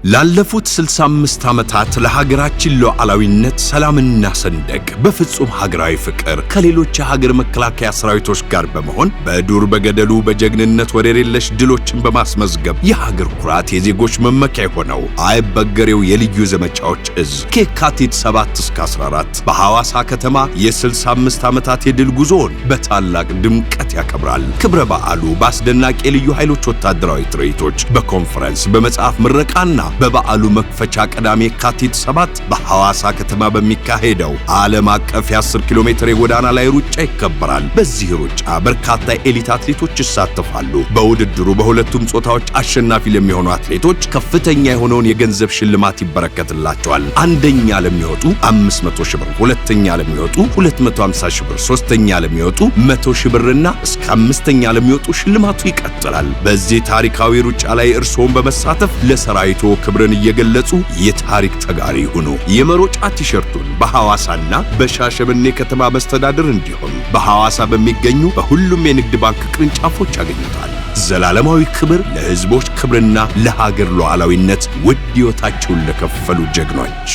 ላለፉት 65 ዓመታት ለሀገራችን ሉዓላዊነት ሰላምና ሰንደቅ በፍጹም ሀገራዊ ፍቅር ከሌሎች የሀገር መከላከያ ሰራዊቶች ጋር በመሆን በዱር በገደሉ በጀግንነት ወደር የለሽ ድሎችን በማስመዝገብ የሀገር ኩራት የዜጎች መመኪያ ሆነው አይበገሬው የልዩ ዘመቻዎች እዝ ከየካቲት 7 እስከ 14 በሐዋሳ ከተማ የ65 ዓመታት የድል ጉዞን በታላቅ ድምቀት ያከብራል። ክብረ በዓሉ በአስደናቂ የልዩ ኃይሎች ወታደራዊ ትርኢቶች፣ በኮንፈረንስ፣ በመጽሐፍ ምረቃና በበዓሉ መክፈቻ ቅዳሜ የካቲት 7 በሐዋሳ ከተማ በሚካሄደው ዓለም አቀፍ የ10 ኪሎ ሜትር የጎዳና ላይ ሩጫ ይከበራል። በዚህ ሩጫ በርካታ ኤሊት አትሌቶች ይሳተፋሉ። በውድድሩ በሁለቱም ጾታዎች አሸናፊ ለሚሆኑ አትሌቶች ከፍተኛ የሆነውን የገንዘብ ሽልማት ይበረከትላቸዋል። አንደኛ ለሚወጡ 500 ሺህ ብር፣ ሁለተኛ ለሚወጡ 250 ሺህ ብር፣ ሶስተኛ ለሚወጡ 100 ሺህ ብርና እስከ አምስተኛ ለሚወጡ ሽልማቱ ይቀጥላል። በዚህ ታሪካዊ ሩጫ ላይ እርስዎን በመሳተፍ ለሰራዊቱ ክብርን እየገለጹ የታሪክ ተጋሪ ይሁኑ። የመሮጫ ቲሸርቱን በሐዋሳና በሻሸመኔ ከተማ መስተዳድር እንዲሁም በሐዋሳ በሚገኙ በሁሉም የንግድ ባንክ ቅርንጫፎች ያገኙታል። ዘላለማዊ ክብር ለሕዝቦች ክብርና ለሀገር ሉዓላዊነት ውድ ሕይወታቸውን ለከፈሉ ጀግኖች